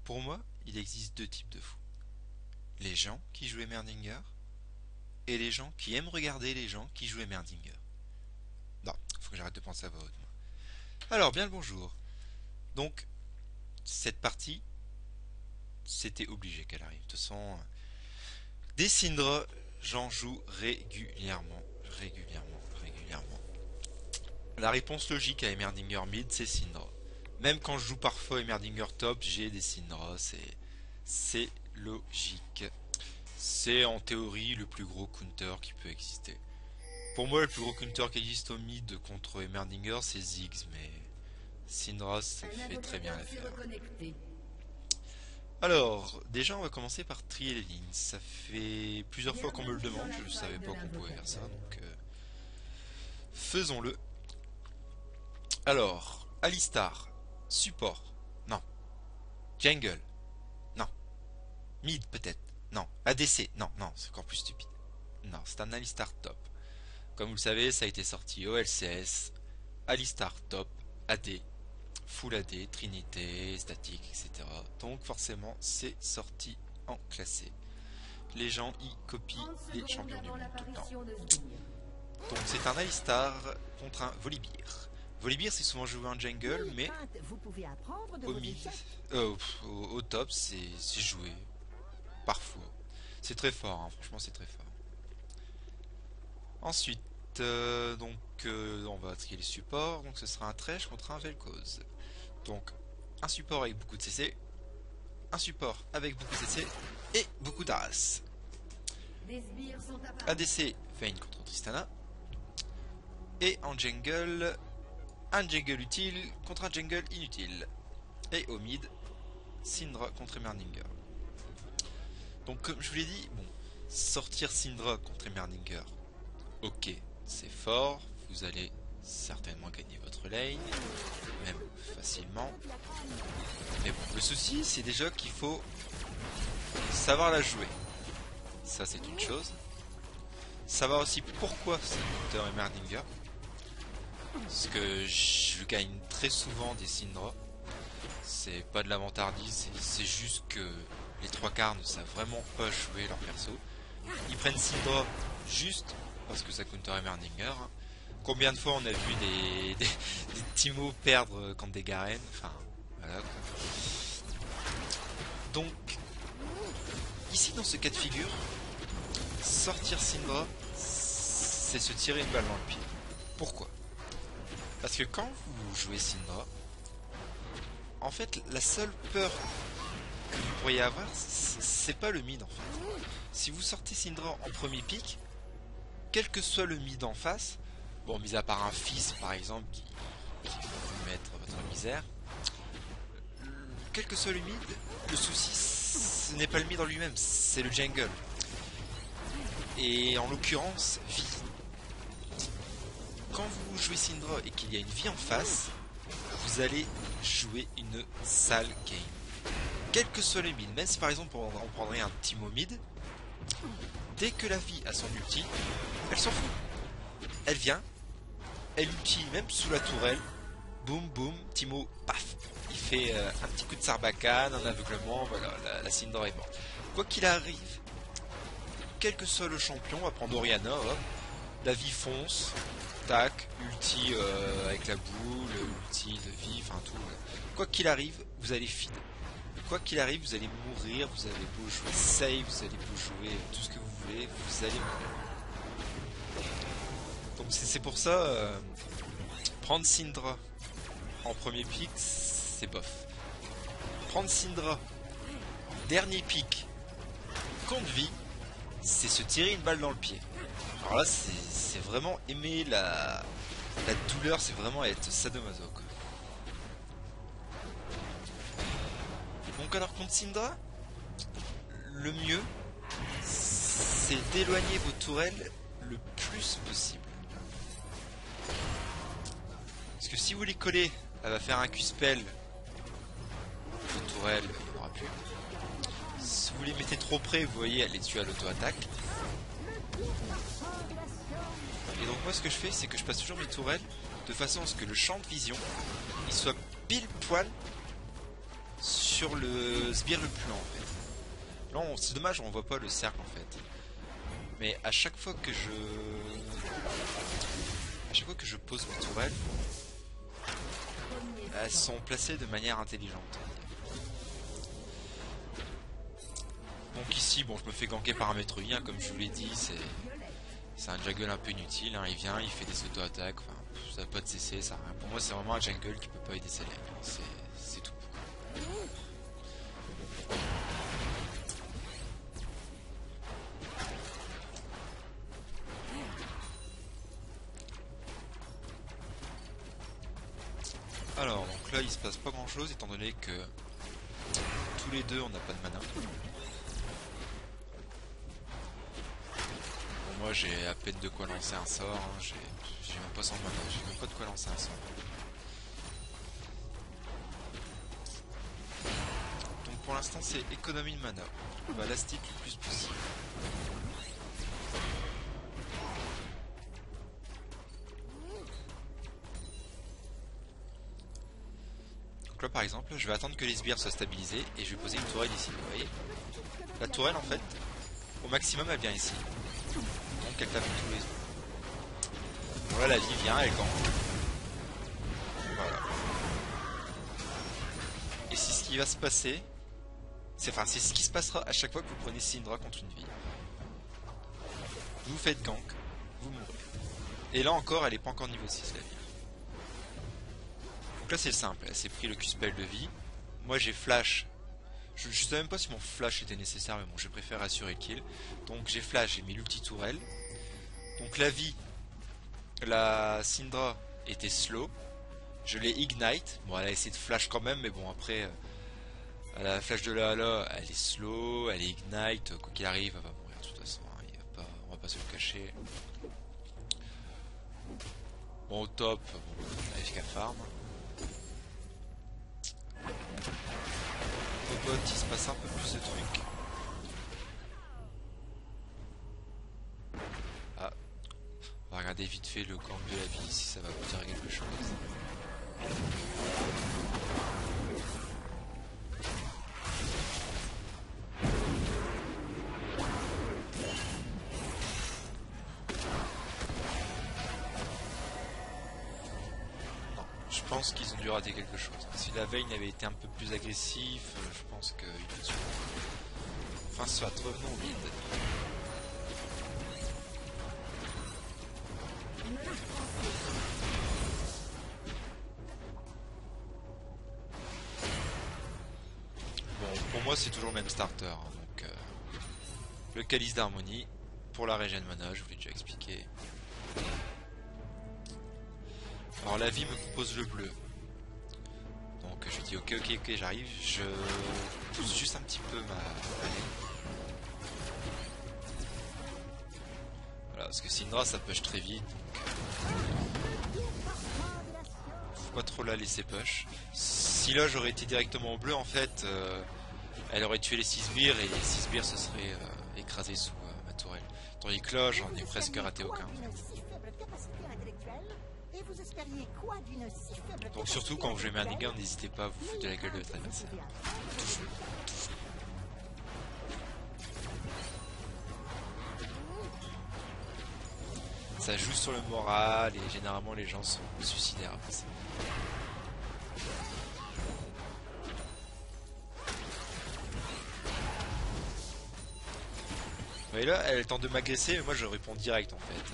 pour moi, il existe deux types de fous. Les gens qui jouent Heimerdinger et les gens qui aiment regarder les gens qui jouent Heimerdinger. Non, faut que j'arrête de penser à voix haute. Alors, bien le bonjour. Donc, cette partie, c'était obligé qu'elle arrive. De toute façon, des Syndra, j'en joue régulièrement. La réponse logique à Heimerdinger mid, c'est Syndra. Même quand je joue parfois Heimerdinger top, j'ai des Syndra, c'est logique. C'est en théorie le plus gros counter qui peut exister. Pour moi, le plus gros counter qui existe au mid contre Heimerdinger, c'est Ziggs, mais Syndra, ça fait très bien l'affaire. Alors, déjà, on va commencer par trier les lignes. Ça fait plusieurs fois qu'on me le demande, je ne savais pas qu'on pouvait faire ça, donc faisons-le. Alors, Alistar, support, non. Jungle, non. Mid, peut-être, non. ADC, non, c'est encore plus stupide. Non, c'est un Alistar top. Comme vous le savez, ça a été sorti au LCS, Alistar top, AD, Full AD, Trinité, statique, etc. Donc forcément, c'est sorti en classé. Les gens y copient les champions du monde tout le temps. Donc c'est un Alistar contre un Volibear. Volibear, c'est souvent joué en jungle, mais au mid, au top, c'est joué parfois. C'est très fort, hein, franchement, c'est très fort. Ensuite, on va trier les supports. Donc ce sera un Thresh contre un Vel'Koz. Donc un support avec beaucoup de CC, un support avec beaucoup de CC et beaucoup d'Aras. ADC Vayne contre Tristana. Et en jungle, un jungle utile contre un jungle inutile. Et au mid, Syndra contre Heimerdinger. Donc comme je vous l'ai dit, bon, sortir Syndra contre Heimerdinger, ok, c'est fort, vous allez certainement gagner votre lane, même facilement. Mais bon, le souci, c'est déjà qu'il faut savoir la jouer. Ça, c'est une chose. Savoir aussi pourquoi c'est le counter Heimerdinger. Parce que je gagne très souvent des Syndra. C'est pas de la vantardise, c'est juste que les trois quarts ne savent vraiment pas jouer leur perso. Ils prennent Syndra juste parce que ça counter Heimerdinger. Combien de fois on a vu des Teemo perdre contre des Garen, enfin voilà. Donc ici dans ce cas de figure, sortir Syndra, c'est se tirer une balle dans le pied. Pourquoi? Parce que quand vous jouez Syndra, en fait la seule peur que vous pourriez avoir, c'est pas le mid en fait. Si vous sortez Syndra en premier pick, quel que soit le mid en face, bon, mis à part un fils par exemple qui va vous mettre votre misère, quel que soit le mid, le souci ce n'est pas le mid en lui-même, c'est le jungle. Et en l'occurrence, vie. Quand vous jouez Syndra et qu'il y a une vie en face, vous allez jouer une sale game. Quel que soit le mid, même si par exemple on prendrait un Teemo mid, dès que la vie a son ulti, elle s'en fout. Elle vient, elle ulti même sous la tourelle, boum boum, Teemo, paf, il fait un petit coup de sarbacane, un aveuglement, voilà, la Syndra est morte. Quoi qu'il arrive, quel que soit le champion, on va prendre Orianna, hop, la vie fonce, tac, ulti avec la boule, ulti de vie, enfin tout. Quoi qu'il arrive, vous allez feed. Quoi qu'il arrive, vous allez mourir, vous allez beau jouer save, vous allez beau jouer tout ce que vous voulez, vous allez mourir. Donc c'est pour ça, prendre Syndra en premier pick, c'est bof. Prendre Syndra dernier pick contre vie, c'est se tirer une balle dans le pied. Alors là, c'est vraiment aimer la douleur, c'est vraiment être sadomaso, quoi. Donc alors contre Syndra, le mieux, c'est d'éloigner vos tourelles le plus possible. Parce que si vous les collez, elle va faire un Q-spell, vos tourelles, il n'y aura plus. Si vous les mettez trop près, vous voyez, elle les tue à l'auto-attaque. Et donc moi ce que je fais, c'est que je passe toujours mes tourelles de façon à ce que le champ de vision, il soit pile poil sur sur le sbire le plus lent en fait. Là c'est dommage, on voit pas le cercle en fait. Mais à chaque fois que je pose mes tourelles, elles sont placées de manière intelligente. Donc ici, bon, je me fais ganker par un maître Yi, hein, comme je vous l'ai dit, c'est un jungle un peu inutile, hein. Il vient, il fait des auto-attaques, enfin, ça va pas de cesser, ça rien. Pour moi, c'est vraiment un jungle qui peut pas aider ses lanes, c'est tout. Alors, donc là, il se passe pas grand chose, étant donné que tous les deux, on n'a pas de mana. Moi j'ai à peine de quoi lancer un sort, hein. J'ai même pas 100 mana, j'ai même pas de quoi lancer un sort. Donc pour l'instant c'est économie de mana, on va lastique le plus possible. Donc là par exemple, je vais attendre que les sbires soient stabilisés et je vais poser une tourelle ici, vous voyez. La tourelle en fait, au maximum elle vient ici. Donc elle tape tous les sbires. Bon là la vie vient, elle gank. Voilà. Et c'est ce qui va se passer. C'est ce qui se passera à chaque fois que vous prenez Syndra contre une vie. Vous faites gank, vous mourrez. Et là encore, elle est pas encore niveau 6 la vie. Donc là c'est simple, elle s'est pris le Q-spell de vie. Moi j'ai flash. Je sais même pas si mon flash était nécessaire, mais bon, je préfère assurer le kill. Donc j'ai flash, j'ai mis l'ulti tourelle. Donc la vie, la Syndra était slow. Je l'ai ignite. Bon, elle a essayé de flash quand même, mais bon, après, la flash de là à là, elle est slow, elle est ignite. Quoi qu'il arrive, elle va mourir de toute façon. Hein, on va pas se le cacher. Bon, au top, bon, elle fait qu'à farm. Au bot, il se passe un peu plus de trucs. Ah, on va regarder vite fait le camp de la vie si ça va vous dire quelque chose. Je pense qu'ils ont dû rater quelque chose. Si la Vayne avait été un peu plus agressif, je pense qu'il peut tuer. Enfin, soit, revenons au mid. Bon, pour moi, c'est toujours le même starter. Hein, donc, le calice d'harmonie pour la régène mana, je vous l'ai déjà expliqué. Alors la vie me propose le bleu. Donc je dis ok j'arrive, je pousse juste un petit peu ma lane. Voilà, parce que Syndra ça push très vite. Donc, faut pas trop la laisser push. Si là j'aurais été directement au bleu en fait, elle aurait tué les 6 sbires et les 6 sbires se seraient écrasés sous ma tourelle. Tandis que là j'en ai presque raté aucun. Donc surtout quand vous jouez Mernigan, n'hésitez pas à vous foutre de la gueule de votre adversaire. Ça joue sur le moral et généralement les gens sont suicidaires après ça. Vous voyez là, elle tente de m'agresser mais moi je réponds direct en fait.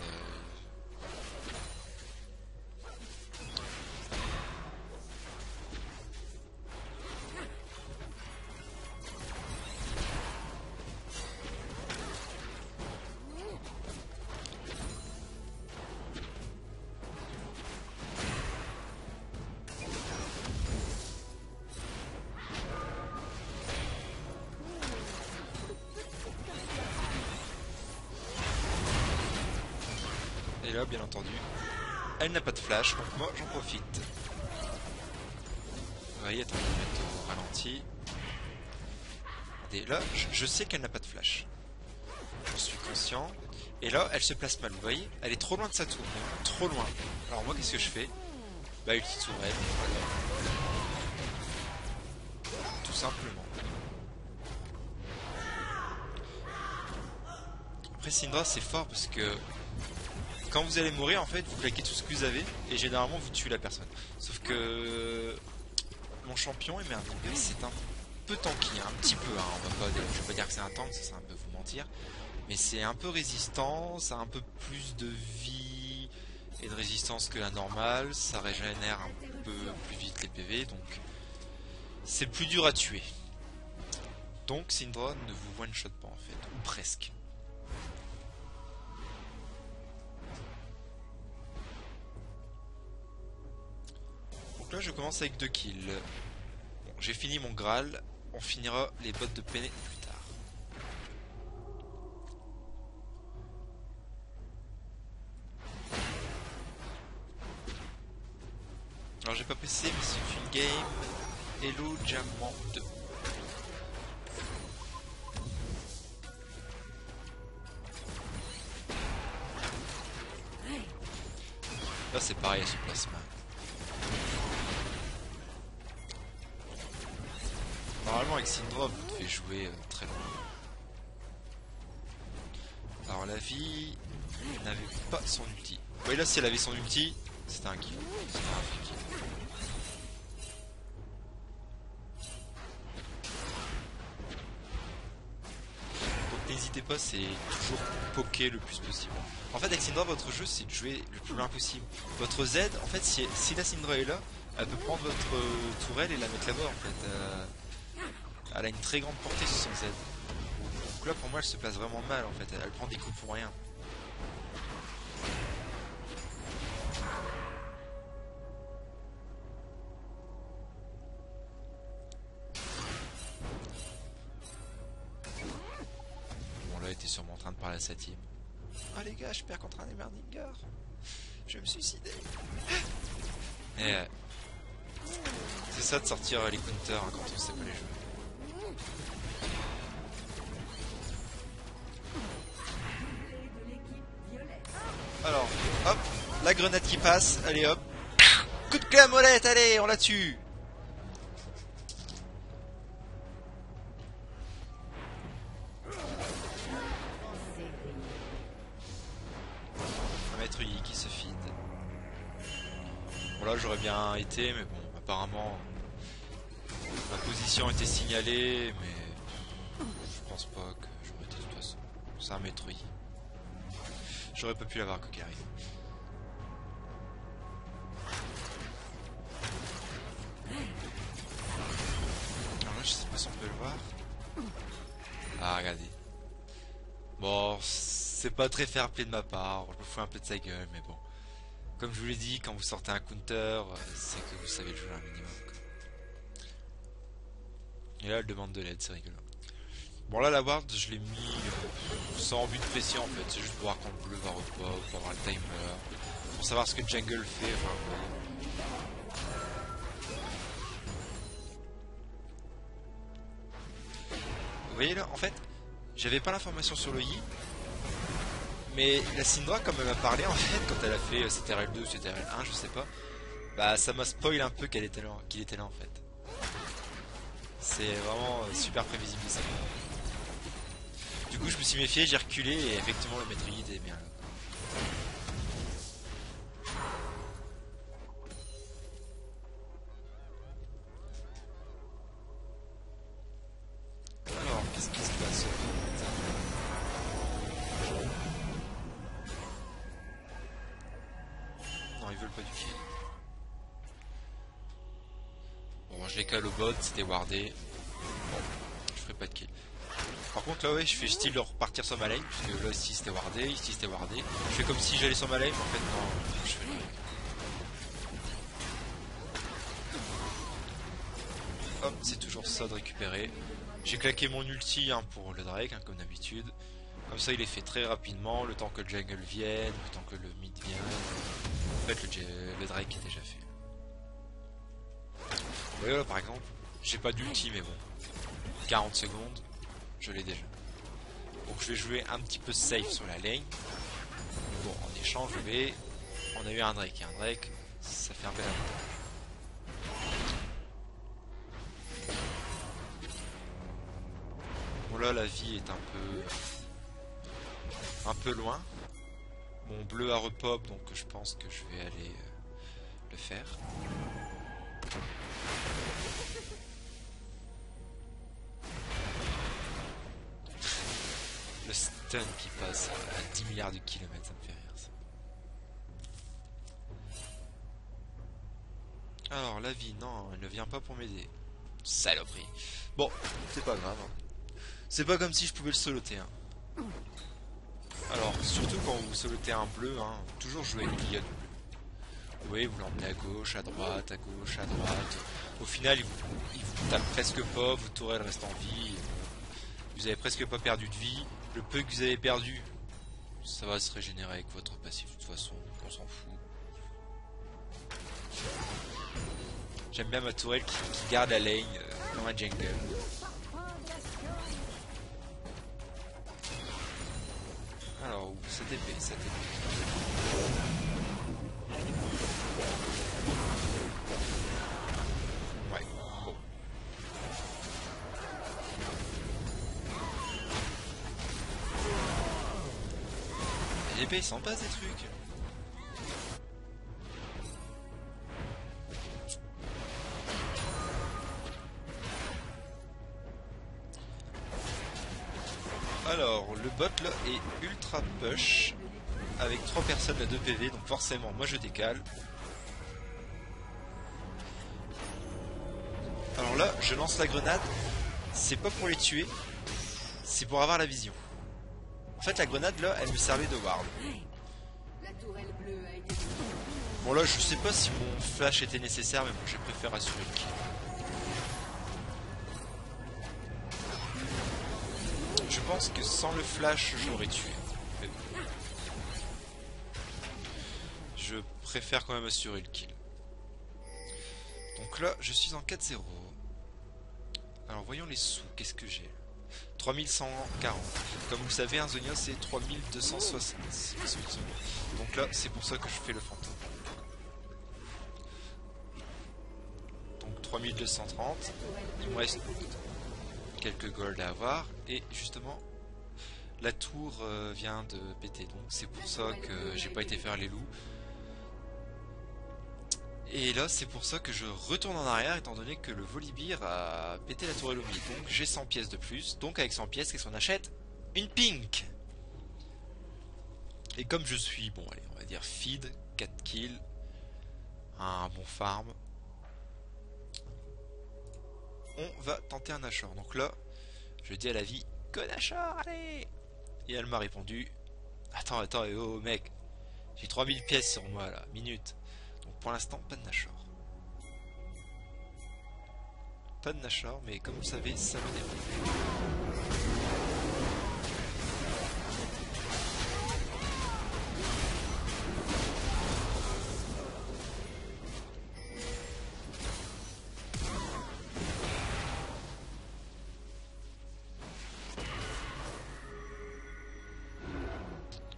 Et là, bien entendu, elle n'a pas de flash, donc moi j'en profite. Vous voyez, attends, je vais mettre au ralenti. Et là, je sais qu'elle n'a pas de flash. J'en suis conscient. Et là, elle se place mal, vous voyez. Elle est trop loin de sa tour, même. Trop loin. Alors moi, qu'est-ce que je fais? Bah, ulti tourelle, voilà. Tout simplement. Après Syndra c'est fort parce que quand vous allez mourir en fait vous claquez tout ce que vous avez et généralement vous tuez la personne. Sauf que mon champion Heimerdinger c'est un peu tanky, hein, un petit peu, hein, je vais pas dire que c'est un tank, ça serait un peu vous mentir. Mais c'est un peu résistant, ça a un peu plus de vie et de résistance que la normale, ça régénère un peu plus vite les PV, donc c'est plus dur à tuer. Donc Syndra ne vous one-shot pas en fait, ou presque. Donc là je commence avec 2 kills. Bon, j'ai fini mon Graal, on finira les bottes de Penne plus tard. Alors j'ai pas PC mais c'est une game Hello Diamant 2. Là c'est pareil à ce placement. Normalement avec Syndra vous devez jouer très loin. Alors la vie n'avait pas son ulti. Oui là si elle avait son ulti, c'était un kill. C'était un free kill. Donc n'hésitez pas, c'est toujours poker le plus possible. En fait avec Syndra votre jeu c'est de jouer le plus loin possible. Votre Z, en fait si la Syndra est là, elle peut prendre votre tourelle et la mettre là-bas en fait. Elle a une très grande portée sur son Z. Donc là pour moi elle se place vraiment mal en fait, elle prend des coups pour rien. Bon là elle était sûrement en train de parler à sa team. Ah les gars je perds contre un Heimerdinger. Je vais me suicider. Et c'est ça de sortir les counters hein, quand on sait pas les jouer. Alors, hop, la grenade qui passe, allez hop. Coup de clé à molette, allez, on la tue. Un maître Yi qui se feed. Bon là j'aurais bien été, mais bon, apparemment ma position était signalée, mais je pense pas que j'aurais été de toute façon. C'est un maître Yi. J'aurais pas pu l'avoir quoi qu'il arrive. Alors là je sais pas si on peut le voir. Ah regardez. Bon c'est pas très fair play de ma part, je me fous un peu de sa gueule mais bon. Comme je vous l'ai dit, quand vous sortez un counter, c'est que vous savez le jouer un minimum. Et là elle demande de l'aide, c'est rigolo. Bon là la ward je l'ai mis sans but de pression en fait, c'est juste pour voir quand le bleu va repop, pour avoir le timer, pour savoir ce que jungle fait, enfin, vous voyez là, en fait, j'avais pas l'information sur le Yi, mais la Syndra comme elle m'a parlé en fait, quand elle a fait CTRL2 ou CTRL1, je sais pas, bah ça m'a spoil un peu qu'il était là en fait. C'est vraiment super prévisible ça. Du coup je me suis méfié, j'ai reculé et effectivement le maître Yi était bien là. Alors qu'est-ce qui se passe? Non ils veulent pas du kill. Bon je les cale au bot, c'était wardé. Bon, je ferai pas de kill. Par contre là ouais je fais style de repartir sur ma lane, puisque là ici c'était wardé, ici c'était wardé. Je fais comme si j'allais sur ma lane, mais en fait non, je fais le... Hop, c'est toujours ça de récupérer. J'ai claqué mon ulti hein, pour le Drake, hein, comme d'habitude. Comme ça il est fait très rapidement, le temps que le jungle vienne, le temps que le mid vienne. En fait le Drake est déjà fait. Vous voyez là par exemple, j'ai pas d'ulti mais bon. 40 secondes. Je l'ai déjà. Donc je vais jouer un petit peu safe sur la lane. Bon, en échange, on a eu un Drake. Et un Drake, ça fait un bel avantage. là la vie est un peu loin. Mon bleu a repop, donc je pense que je vais aller le faire. Le stun qui passe à 10 milliards de kilomètres, ça me fait rire ça. Alors la vie, non, elle ne vient pas pour m'aider. Saloperie. Bon, c'est pas grave. C'est pas comme si je pouvais le soloter. Hein. Alors, surtout quand vous solotez un bleu, hein, toujours jouer avec l'Ion bleu. Oui, vous l'emmenez à gauche, à droite, à gauche, à droite. Au final, il vous tape presque pas, votre tourelle reste en vie. Vous avez presque pas perdu de vie. Le peu que vous avez perdu, ça va se régénérer avec votre passif de toute façon, on s'en fout. J'aime bien ma tourelle qui garde la lane comme un jungle. Alors, cette épée, cette épée. Ouais, bon. Les épées, ils s'en passent des trucs. Alors, le bot là est ultra push avec 3 personnes à 2 PV, donc forcément moi je décale. Alors là, je lance la grenade, c'est pas pour les tuer, c'est pour avoir la vision. En fait la grenade là, elle me servait de ward. Bon là, je sais pas si mon flash était nécessaire, mais bon, j'ai préféré assurer le kill. Je pense que sans le flash, je l'aurais tué. Mais bon. Je préfère quand même assurer le kill. Donc là, je suis en 4-0. Alors voyons les sous, qu'est-ce que j'ai? 3140. Comme vous le savez, un Zonia c'est 3260. Donc là, c'est pour ça que je fais le fantôme. Donc 3230. Il me reste quelques gold à avoir. Et justement, la tour vient de péter. Donc c'est pour ça que j'ai pas été faire les loups. Et là, c'est pour ça que je retourne en arrière, étant donné que le Volibear a pété la tourelle au mid. Donc j'ai 100 pièces de plus. Donc avec 100 pièces, qu'est-ce qu'on achète? Une pink. Et comme je suis, bon allez, on va dire feed, 4 kills, un bon farm, on va tenter un Nashor. Donc là, je dis à la vie, go Nashor, allez. Et elle m'a répondu, attends, oh mec, j'ai 3000 pièces sur moi là, minute. Donc pour l'instant, pas de Nashor. Pas de Nashor, mais comme vous savez, ça me dérange.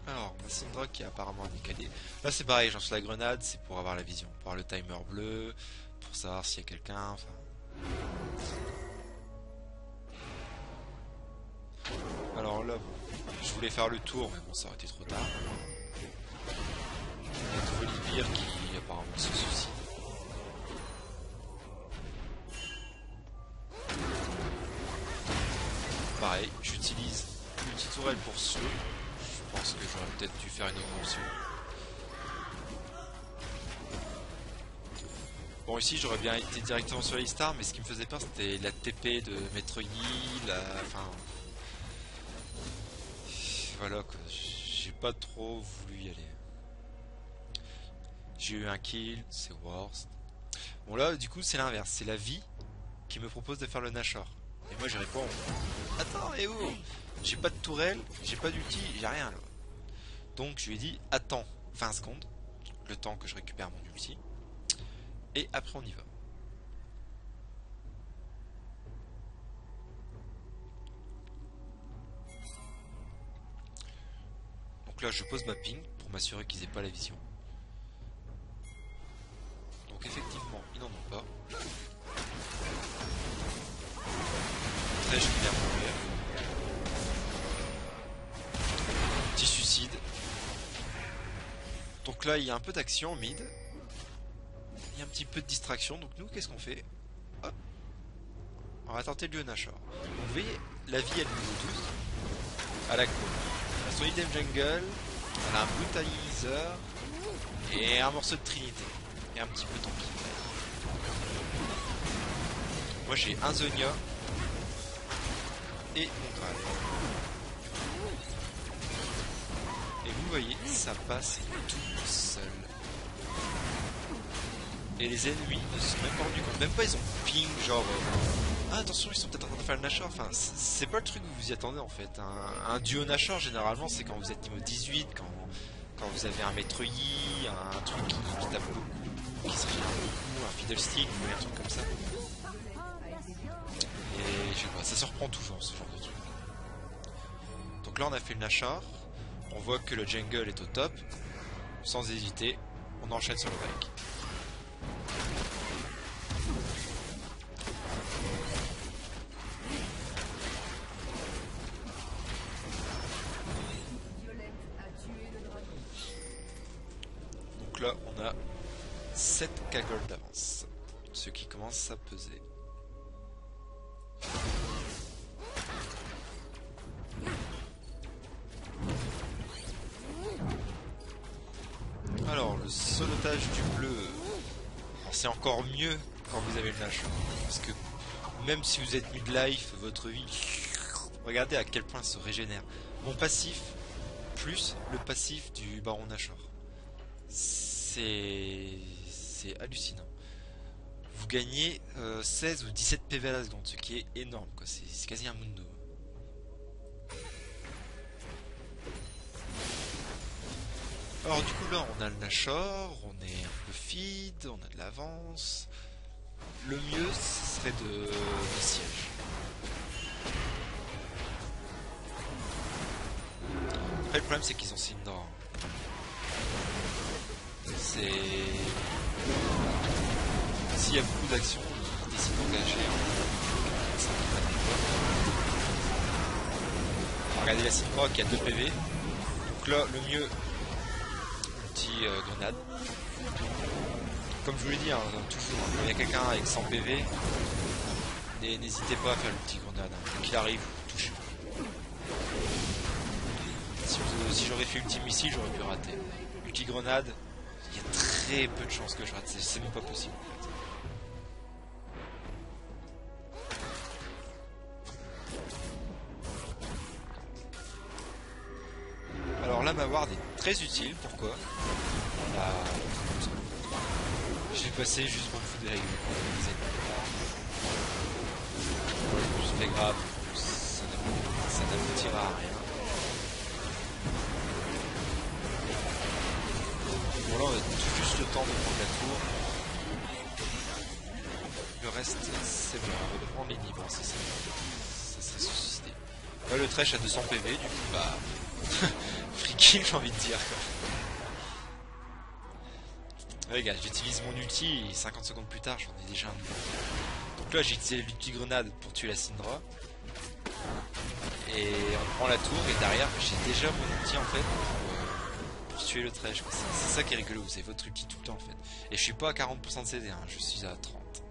Alors, ma Syndra qui est apparemment décalée. Là c'est pareil, j'en suis la grenade, c'est pour avoir la vision, pour avoir le timer bleu, pour savoir s'il y a quelqu'un, enfin... Alors là, je voulais faire le tour, mais bon, ça aurait été trop tard. Il y a Volibear qui apparemment se soucie. Pareil, j'utilise une petite tourelle pour slow. Je pense que j'aurais peut-être dû faire une autre option. Bon, ici j'aurais bien été directement sur les stars, mais ce qui me faisait peur c'était la TP de Maître Yi, enfin... Voilà quoi, j'ai pas trop voulu y aller. J'ai eu un kill, c'est worst. Bon là du coup c'est l'inverse, c'est la vie qui me propose de faire le Nashor. Et moi je réponds, attends et oh, j'ai pas de tourelle, j'ai pas d'ulti, j'ai rien là. Donc je lui ai dit, attends 20 secondes, le temps que je récupère mon ulti. Et après on y va. Donc là je pose ma ping pour m'assurer qu'ils aient pas la vision. Donc effectivement ils n'en ont pas. Très je vais bien mourir. là il y a un peu d'action au mid. Il y a un petit peu de distraction, donc nous qu'est-ce qu'on fait? Hop. On va tenter le Nashor. Vous voyez, la vie elle niveau 12. À la cool. Elle a son item jungle, elle a un brutalizer et un morceau de trinité. Et un petit peu tant pis. Moi j'ai un Zonia et mon Graal. Et vous voyez, ça passe tout seul. Et les ennemis ne se sont même pas rendus compte. Même pas ils ont ping genre... ah attention, ils sont peut-être en train de faire le Nashor. Enfin, c'est pas le truc que vous vous y attendez en fait. Un duo Nashor généralement c'est quand vous êtes niveau 18, quand vous avez un maître Yi, un truc qui tape beaucoup, qui se régénère beaucoup, un fiddlestick ou un truc comme ça. Et je sais pas, ça se reprend toujours ce genre de truc. Donc là on a fait le Nashor. On voit que le jungle est au top. Sans hésiter, on enchaîne sur le bike. Donc là on a 7 K-Gold d'avance. Ce qui commence à peser. Alors le solotage du bleu, c'est encore mieux quand vous avez le Nashor, parce que même si vous êtes mid-life, votre vie, regardez à quel point elle se régénère. Mon passif plus le passif du baron Nashor, c'est hallucinant. Vous gagnez 16 ou 17 PV à la seconde, ce qui est énorme, quoi. C'est quasi un mundo. Alors du coup là on a le Nashor, on est un peu feed, on a de l'avance. Le mieux ce serait de siège. Après le problème c'est qu'ils ont Syndra. C'est... s'il y a beaucoup d'actions, ils décident d'engager regardez la Syndra qui a 2 PV. Donc là le mieux... grenade. Comme je vous l'ai dit, hein, toujours, quand il y a quelqu'un avec 100 PV, n'hésitez pas à faire le petit grenade. Hein. Qu'il arrive, vous touchez. Si j'aurais fait ulti missile, j'aurais pu rater. Ulti grenade, il y a très peu de chances que je rate. C'est même pas possible. En fait. Alors là, ma ward est très utile. Pourquoi? Je vais passer juste pour me foutre de la gueule. C'est pas grave, ça n'aboutira à rien. Bon là on a tout juste le temps de prendre la tour. Le reste c'est bon, on va prendre les niveaux, ça serait suscité. Là le Thresh a 200 PV, du coup bah... free kill j'ai envie de dire quoi. Ouais gars, j'utilise mon ulti et 50 secondes plus tard j'en ai déjà un. Donc là j'ai utilisé l'ulti grenade pour tuer la Syndra. Et on prend la tour et derrière j'ai déjà mon ulti en fait pour tuer le Thresh. C'est ça qui est rigolo, c'est votre ulti tout le temps en fait. Et je suis pas à 40% de CD, hein, je suis à 30.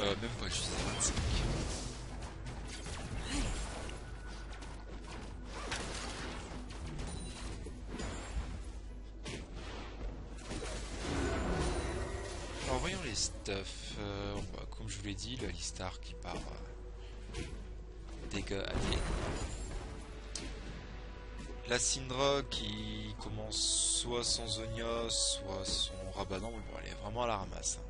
Même pas, je suis à 25. Alors voyons les stuff. Bah, comme je vous l'ai dit, le Alistar qui part dégâts alliés. La Syndra qui commence soit son Zonia, soit son Rabadon. Bon, elle est vraiment à la ramasse. Hein.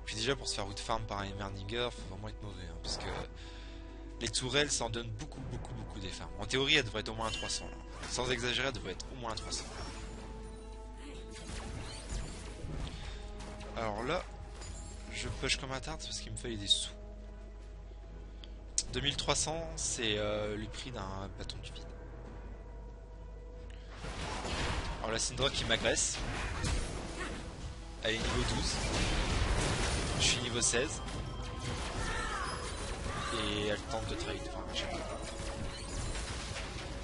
Puis déjà pour se faire outfarm par un Emerninger, faut vraiment être mauvais. Hein, parce que les tourelles ça en donne beaucoup des farms. En théorie elle devrait être au moins à 300 là. Sans exagérer elle devrait être au moins à 300. Alors là, je push comme un tarte parce qu'il me fallait des sous. 2300 c'est le prix d'un bâton du vide. Alors la Syndra qui m'agresse. Elle est niveau 12. Je suis niveau 16. Et elle tente de trade. Enfin, je sais pas.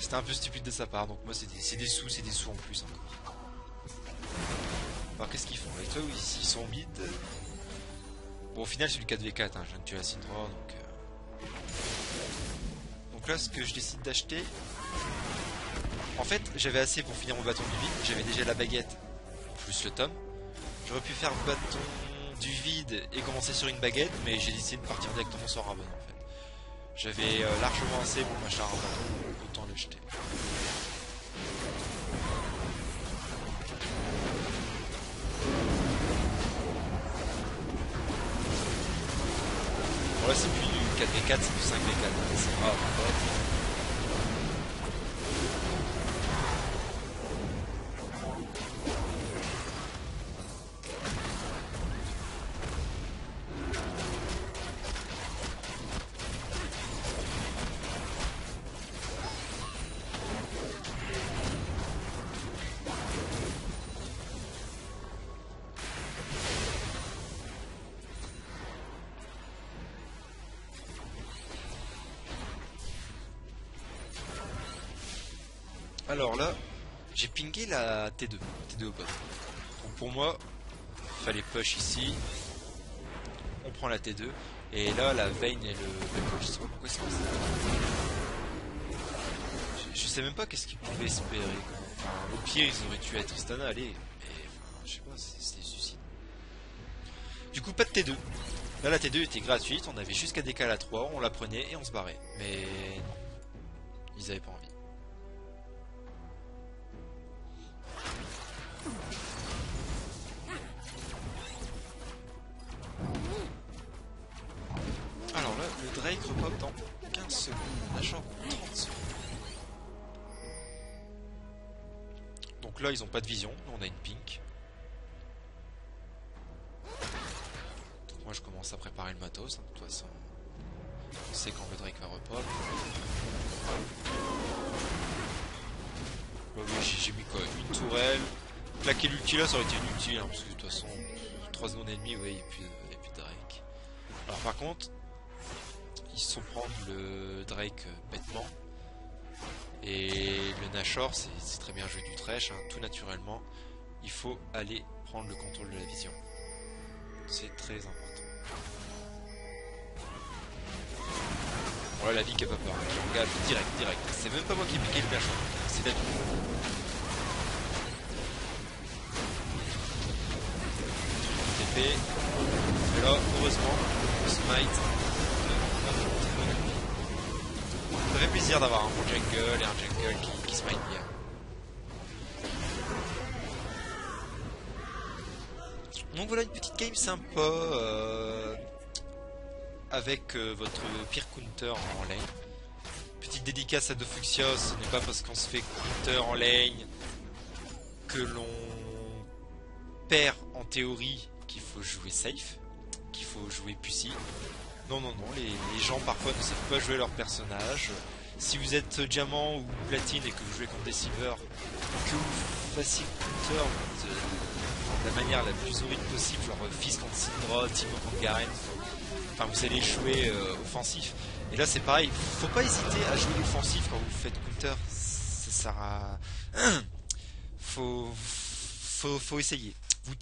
C'était un peu stupide de sa part, donc moi c'est des sous en plus encore. Alors qu'est-ce qu'ils font? Les trucs, ils sont en mid. Bon, au final c'est du 4v4, hein. Je viens de tuer la Syndra, donc là ce que je décide d'acheter... En fait j'avais assez pour finir mon bâton du vide, j'avais déjà la baguette plus le tome. J'aurais pu faire le bâton du vide et commencer sur une baguette, mais j'ai décidé de partir directement sur Rabon en fait. J'avais largement assez pour m'acheter un bâton, autant l'acheter. Bon là c'est plus du 4v4, c'est du 5v4, c'est grave en fait. Alors là, j'ai pingé la T2 au bot. Donc pour moi, fallait push ici. On prend la T2. Et là, la Vayne et le coach, je sais pas pourquoi c'est comme ça. Je sais même pas qu'est-ce qu'ils pouvaient espérer. Enfin, au pire, ils auraient tué à Tristana, allez. Mais enfin, je sais pas, c'était suicide. Du coup, pas de T2. Là, la T2 était gratuite. On avait jusqu'à décaler à 3. On la prenait et on se barrait. Mais non. Ils avaient pas envie. Alors là, le Drake repop dans 15 secondes, Nashor dans 30 secondes. Donc là, ils ont pas de vision, nous on a une pink. Donc moi je commence à préparer le matos, hein. De toute façon, on sait quand le Drake va repop. Bah oui, j'ai mis quoi? Une tourelle. Claquer l'ulti là, ça aurait été inutile, hein, parce que de toute façon, 3 secondes et demie, ouais, il n'y a plus de Drake. Alors par contre, ils se sont prendre le Drake bêtement. Et le Nashor, c'est très bien joué du Thresh, hein, tout naturellement. Il faut aller prendre le contrôle de la vision. C'est très important. Voilà la vie qui a pas peur, qui engage direct. C'est même pas moi qui ai piqué le Nashor, c'est la vie. TP. Et là, heureusement, le smite. Ça fait plaisir d'avoir un bon jungle et un jungle qui smite bien. Donc voilà une petite game sympa avec votre pire counter en lane. Petite dédicace à Dofuxia, ce n'est pas parce qu'on se fait counter en lane que l'on perd en théorie qu'il faut jouer safe, qu'il faut jouer pussy. Non, les gens parfois ne savent pas jouer leur personnage. Si vous êtes diamant ou platine et que vous jouez contre des silver, que vous fassiez counter de la manière la plus horrible possible, genre Fizz contre Syndra, Timo contre Garen, enfin vous allez jouer offensif. Et là c'est pareil, faut pas hésiter à jouer offensif quand vous faites counter, ça sert à... faut essayer. Vous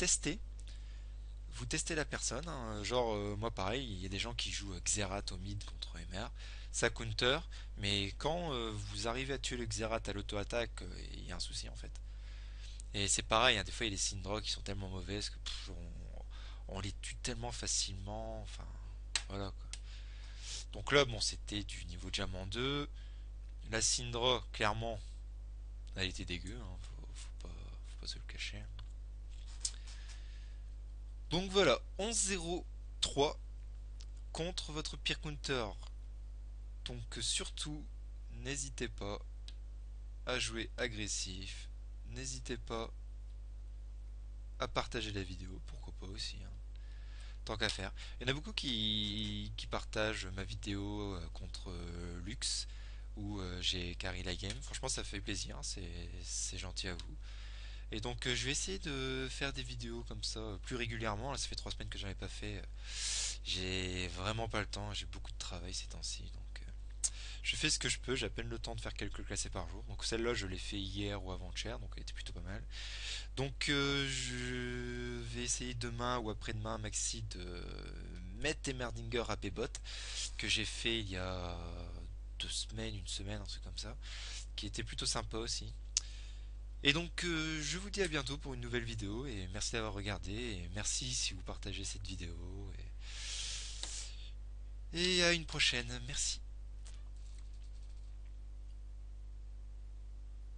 testez la personne, hein. Genre moi pareil, il y a des gens qui jouent Xerath au mid contre MR, ça counter, mais quand vous arrivez à tuer le Xerath à l'auto-attaque, il y a un souci en fait. Et c'est pareil, hein, des fois il y a des Syndra qui sont tellement mauvaises que on les tue tellement facilement, enfin voilà quoi. Donc là bon c'était du niveau diamant 2, la Syndra clairement elle était dégueu, hein, faut pas se le cacher. Donc voilà, 11-0-3 contre votre pire counter. Donc surtout, n'hésitez pas à jouer agressif. N'hésitez pas à partager la vidéo, pourquoi pas aussi, hein. Tant qu'à faire. Il y en a beaucoup qui partagent ma vidéo contre Lux, où j'ai carry la game. Franchement ça fait plaisir, hein, c'est gentil à vous. Et donc je vais essayer de faire des vidéos comme ça plus régulièrement. Là, ça fait 3 semaines que j'en ai pas fait. J'ai vraiment pas le temps, j'ai beaucoup de travail ces temps-ci. Donc je Je fais ce que je peux, j'ai à peine le temps de faire quelques classés par jour. Donc celle-là, je l'ai fait hier ou avant-hier, donc elle était plutôt pas mal. Donc je vais essayer demain ou après-demain, maxi, de mettre Emerdinger à Pbot, que j'ai fait il y a 2 semaines, une semaine, un truc comme ça, qui était plutôt sympa aussi. Et donc je vous dis à bientôt pour une nouvelle vidéo, et merci d'avoir regardé, et merci si vous partagez cette vidéo, et à une prochaine, merci.